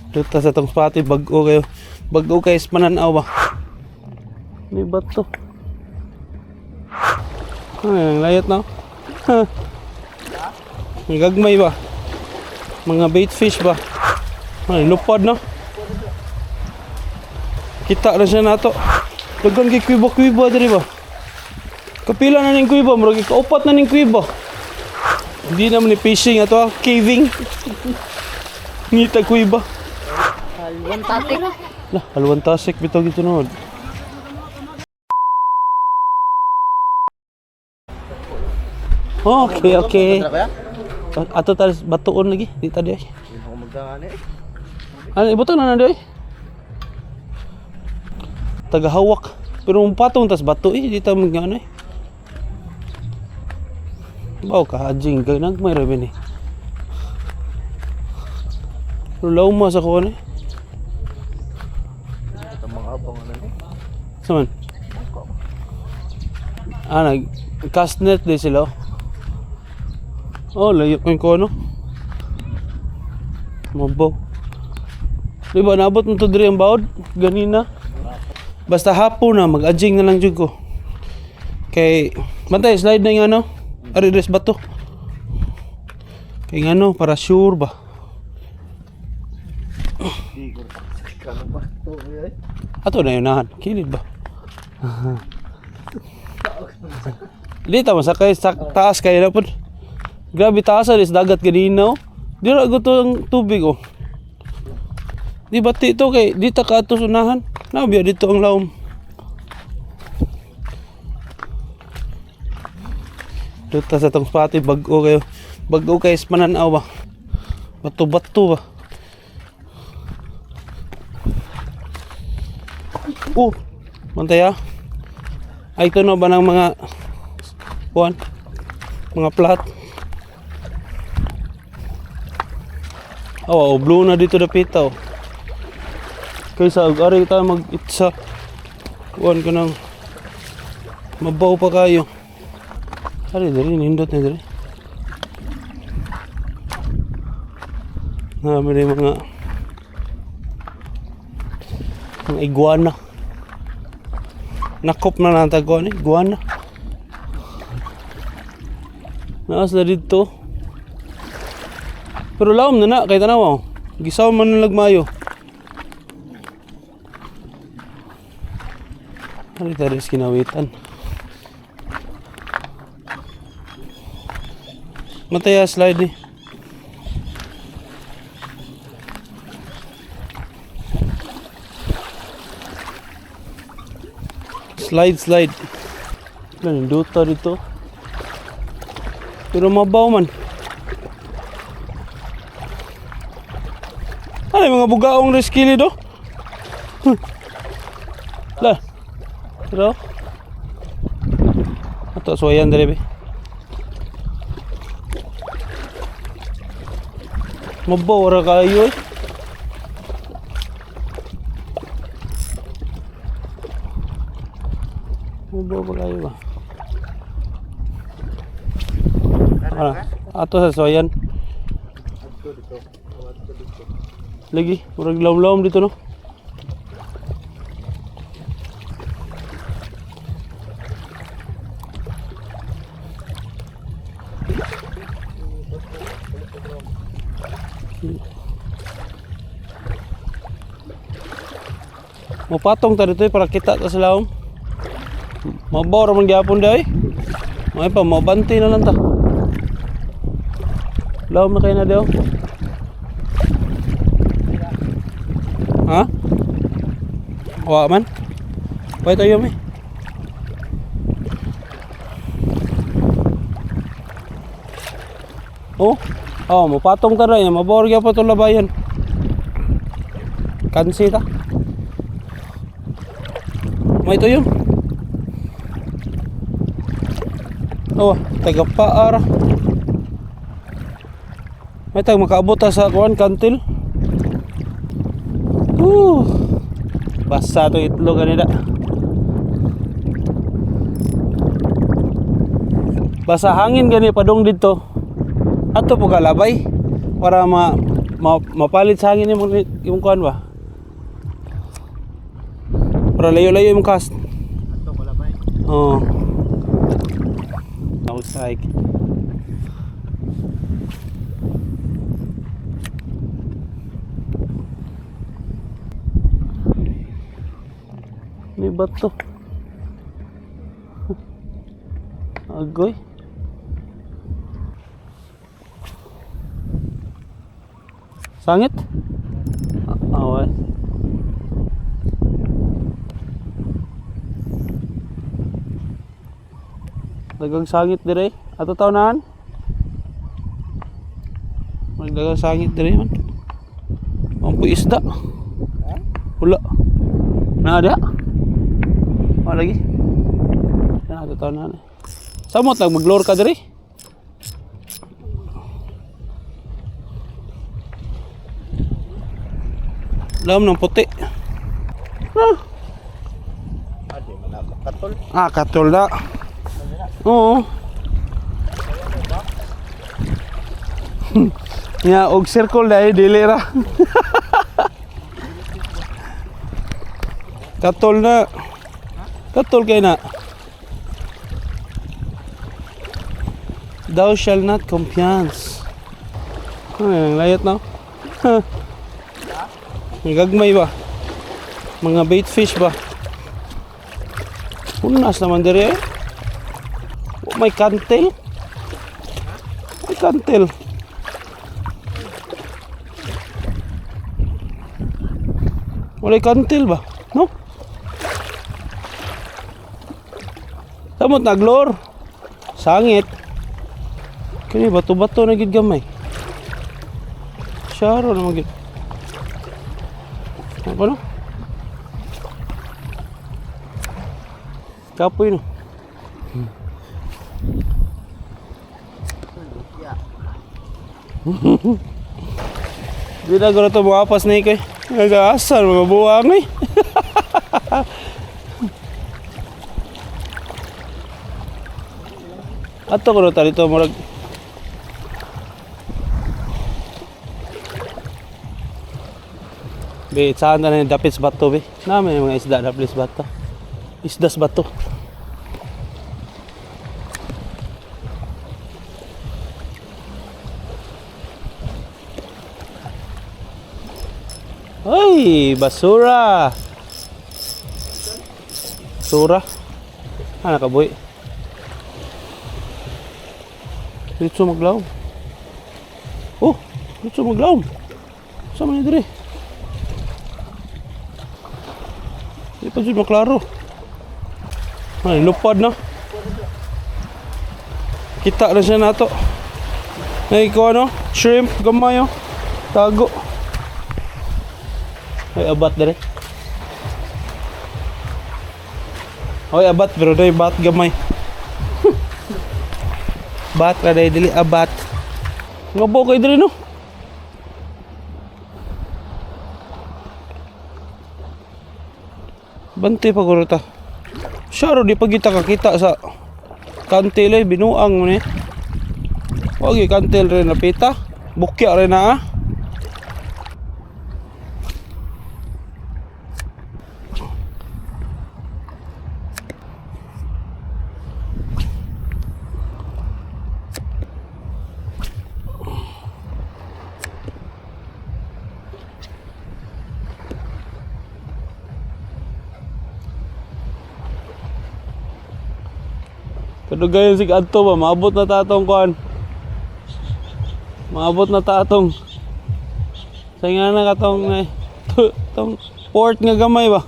Dito sa itong spot, bago kayo. Bago kayo mananaw ba? May bato. Ay, ang layat na. Ang gagmay ba? Mga bait fish ba? Ay, lupad na. Kita na siya nato. Dagan kay kuiba-kuiba diri ba? Kapila na ning kuiba, murag kaupat na ning kuiba. Hindi naman ni fishing ato, caving. Ngita kuiba. Halwan tatik. Lah, halwan tasik bitaw gito nood. Okay, okay. Ato talis batuon lagi, di tadi ay. Ako magdaan eh. Ano ibuto na na di ay. Tagahawak. Pero patong tas bato eh, di ta magano eh. Baw ka hajing kay nagmay ra ni. Lulaw mo sa kuan eh. Ito mga abang ano eh. Saman. Nag cast net di sila. Oh, layo ko ano. Mabaw. Di ba naabot mo to diri ang bawod ganina? Basta hapon na mag-adjing na lang jud ko. Kay bantay slide na yung ano. Ari res bato. Kay ano para sure ba. Kano ba ito eh? Ato na yunahan. Kilid ba? Dito masakay sa taas kayo na po. Grabe taas alis dagat ganina oh. Di ra gusto ang tubig oh. Di bati ito kay dito ka ato sunahan. Nabiya dito ang laom. Dito sa itong spot bago kayo. Bago kayo mananaw ba? Bato-bato ba? Mantay ah. Ay ito na ba ng mga kuwan? Mga plat? Oh, blue na dito dapit oh. Kaysa ari tayo mag-itsa. Kuwan ko ng mabaw pa kayo. Ari dali, nindot na dali. May mga iguana. Nakop na lang taguan eh, iguana. Naas na dito. Pero laom na na, kahit tanaw. Gisaw man ng lagmayo. Ano tayo kinawitan? Mataya slide eh. Slide. Nandito dito. Pero mabaw man. Ano yung mga bugaong reskili do? Lah. Pero ato suwayan dere be. Mabaw ra kayo eh. Mabaw pa kayo ba? Ato sa suwayan. Lagi, murag lawom-lawom dito no. Mapatong ta dito para kita ta sa lawom. Mabaw ra man gyapon daw eh. May pa mabanti na lang ta. Lawom na kayo na daw. Ha? Wa man? Pwede tayo may. Oh, mapatong ta rin. Mabaw ra pa to labayan. Kansi ta. May ito yun. Oh, taga paara. May tag makaabot sa kuan kantil. Basa to itlog kanina. Basa hangin gani padong dito. Ato po kalabay para mapalit sa hangin yung kuan ba? Para layo-layo yung cast. Ato, wala ba? Oo. Outside. May bato. Agoy. Sangit? Away. Dagang sangit dire. Ato tawnan. Dagang sangit dire man. Ang isda. Wala. Na ada? Wala lagi. Na ato tawnan. Samot lang maglor ka dire. Lam ng puti. Adi, malaka. Katol. Katol na. Oo. Ya, og circle dai dili ra. Katol na. Katol kay na. Thou shall not confiance. Ang layat na. Ang gagmay ba? Mga bait fish ba? Unas naman dire eh. Oh, may kantel. May kantel. Walay kantel ba? No? Samot naglor. Sangit. Kini bato-bato na gid gamay. Syaro na magid. Apa no? Kapoy no. Di na gano'n ito mga pas na ikay. Nag-aasal mga buwang eh. Ato ko na talito marag. Be, saan na yung dapits bato be? Namin yung mga isda dapits bato. Isdas bato. Ay, basura. Basura. Nakaboy. Dito maglaw. Oh, dito maglaw. Sama ni dire. Di pa dyan maklaro. Ay, lupad na. Kita na siya na to. Ay, ikaw ano? Shrimp, gamay oh. Tago. Ay, abat dire. Ay, abat, pero day bat gamay. Bat na day, dili abat. Ngabo kayo dire no? Bante pa ko ta. Syaro di pa kita kakita sa kantil ay binuang mo ni. Wag kantil rin na pita. Bukya rin na ah. Kadugayan si Adto ba, maabot na tatong kuan. Maabot na tatong. Sa nga na katong tong port nga gamay ba.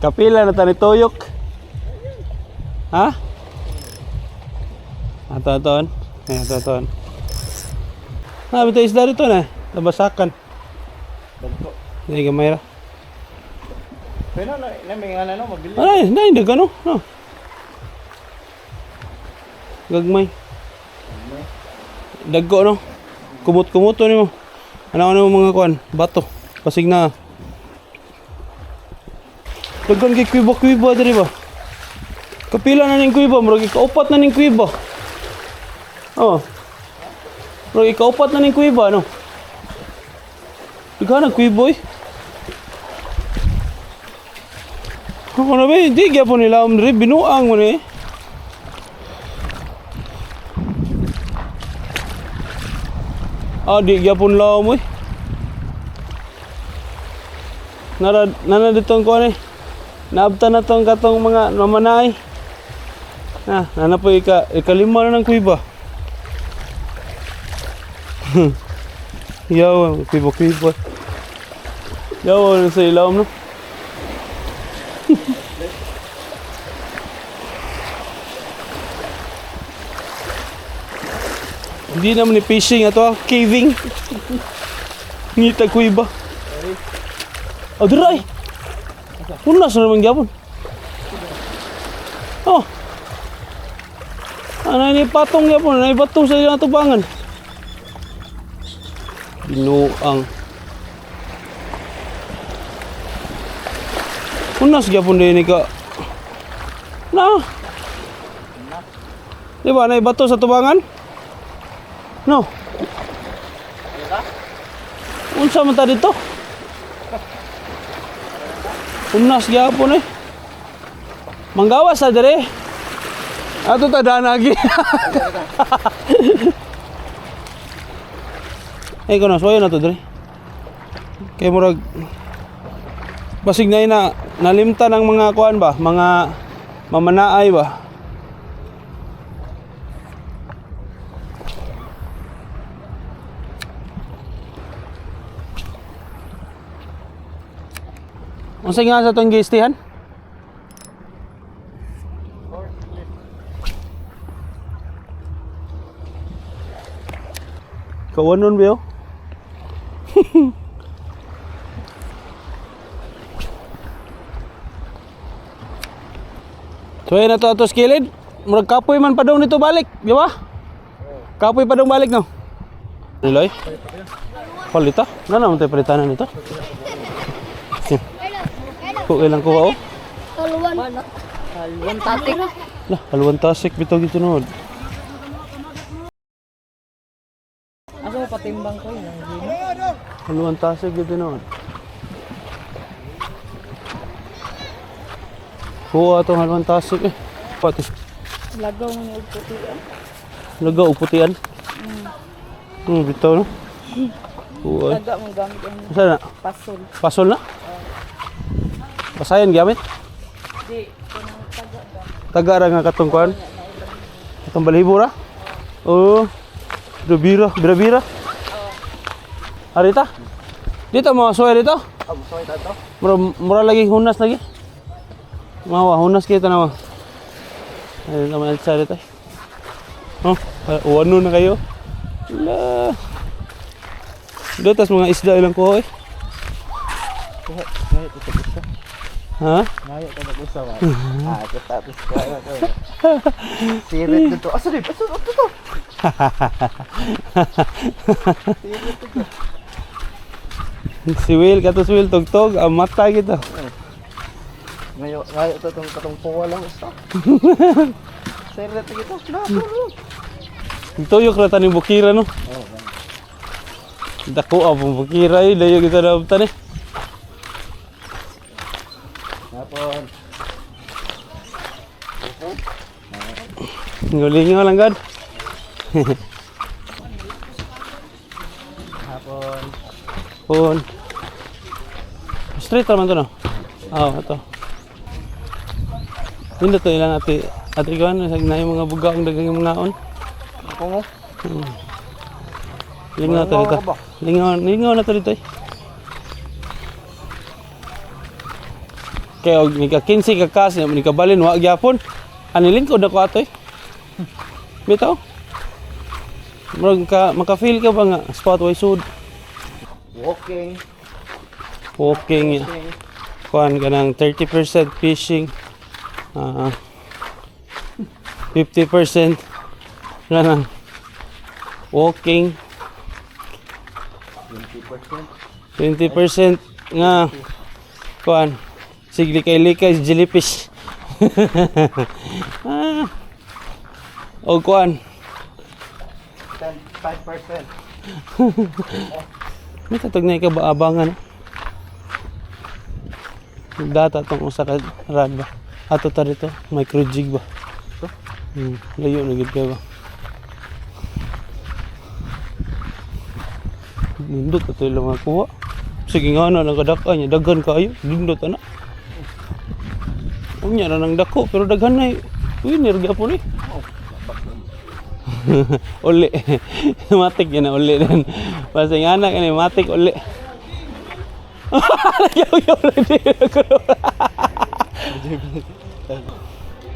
Kapila na tani tuyok. Ha? Aton. Aton. Nabi tayo isda rito na. Nabasakan. Dagko. Hindi gamay ra. Pero na may nga no, mabili. Ay, hindi gano. No. Gagmay. Dagko no. Kumot-kumoto nimo. Ano mga kuan, bato. Pasig na. Daghan kay kuiba diri ba? Kapila na ning kuiba, murag kaupat na ning kuiba. Oh. Pero ikaupat na ning kuiba, no? Ikaw nagkuiboy. Ako na ba, hindi gyapon nila diri binuang mo ni. Di gyapon laom mo. Nana ditong ko ni. Naabta na tong katong mga mamanay. Nana po ikalima na ng kuiba. Yaw, kuiba. Yaw, sa ilawom, no? Hindi naman ni fishing ato, caving. Ngita kuiba. Diray! Punas na naman gyapon. Oh! Ano ni patong gyapon, ano bato sa ilang tubangan. Binuang. Punas gyapon din ka. Di ba, na bato sa tubangan? No. Unsa man ta dito? Punas gyapon eh. Manggawas ta dire. Ato ta danagi. Kono soyo na to dire. Kay murag basig na nalimtan ang mga kuan ba, mga mamanaay ba. Unsa nga sa tong gistihan? Kawanon ba yo? So yun na to atos kilid. Murag kapoy man pa daw nito balik, di ba? Kapoy pa daw balik no. Niloy? Palita? Na naman tayo palitanan nito. Ilang kuha oh? Haluan tatik. Lah, haluan tasik bitaw gito nood. Ako patimbang ko yun. Haluan tasik gito nood. Kuha itong haluan tasik eh. Pati. Lagaw mo yung putian. Lagaw o putian? Bitaw no? Kuha. Laga mo gamit yung Saan na? pasol. Pasol na? Pasayan gamit? Di, Taga ra nga katong kuan. Katong balahibo ra? Oo. Bira-bira. Arita? Dito mo suway dito? Suway tato. Mura lagi hunas lagi. Mawa hunas kita na. Ay naman sa dito. Oh, ano na kayo? La. Dito tas mga isda ilang ko eh. Ngayon ito gusto. Ha? Ngayon ito gusto ba? Tapos kaya ko. Sirit dito. Asa dito? Ito. Si Will tugtog ang mata kita. Ngayon ito katong puwa lang gusto. Sirit dito. Tuyok na taning bukira no. Dako ang bukira eh, layo kita na tan eh. Hapon. Ngulingaw lang gad. Hapon. Pun. Straight naman to no. Ito. Hindi to ilang ati kuan sa mga buga ang dagang mga on. Ako mo. Lingaw to dito. Lingaw na to dito eh. Kaya ni ka 15 ka kasi ni ka balin wa gyapon. Anilin ko na ko ato eh. Bitaw. Maka-feel ka ba nga spot way sud? Walking. Kuan ka ng 30% fishing. 50% na ng walking. 20% nga kuan sigli kay likay jellyfish. O kuan 5%. May tatag na ikabaabangan. Data tong usa ka rad ba. Ato ta dito, micro jig ba. Layo na gid kay ba. Nindot ato lang makuha. Sige nga na nagdaka niya, daghan kayo, nindot ana. Unya na nang dako pero daghan na. Winner gyapon eh. Uli. Matik yan na uli din. Pasing anak ini matik uli. Nagyaw-yaw na din ako.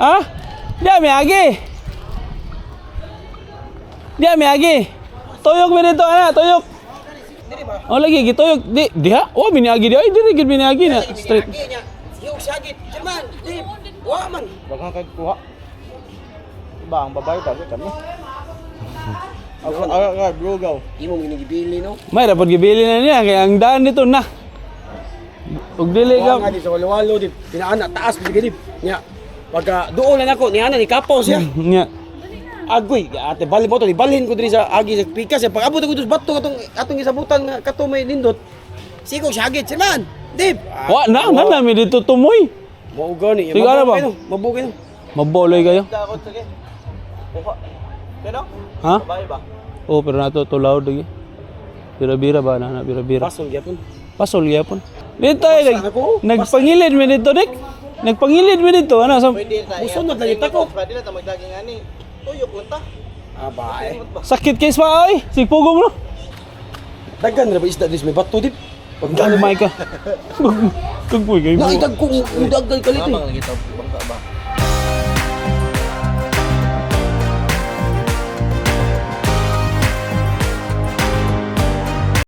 Ah? Diya may agi. Diya may agi. Tuyok mi dito ana, tuyok. Oh lagi gituyok di diha. Oh biniagi dia. Ay diri gid biniagi na straight. Yung sagit, Jerman, di, wa man. Bagang kagkuha. Iba ang babae tayo kami. Ako blugaw. Imo ginigibili no. May dapat gibili na niya kaya ang daan dito na. Ug dili Wa nga ka. di sa walo di, pinaana taas di gidib. Nya, pagka doon lang ako, niana ni kapaw siya. Nya. Agoy, ate bali mo to, balhin ko diri sa agi sa pikas. Pag abot ako dos bato atong isabutan nga kato may nindot. Sigo sagit, Jerman. Dib. Wa na nami dito tumoy. Mo gani. Sige, ano ba? Mabugay no. Maboloy kayo. Dakot sige. Kuha. Kano? Ha? Babae ba? Oh, pero nato tulaw dagi. Bira-bira ba na bira-bira. Pasol gyapon. Pasol gyapon. Dito ay Basta ako. nagpangilid mi dito dik. Nagpangilid mi dito ano sa Pwede tayo. Musunod lang yung tako. Pwede na ta magdaging ani. Tuyok lang ta. Abay. sakit case pa ay. Sigpugong no. Daghan ra ba isda dis may bato dib. Pag Gamay ka. Kagboy kayo. Naidag ko, udag kay kalit eh. Mamang lagi ta bangka ba.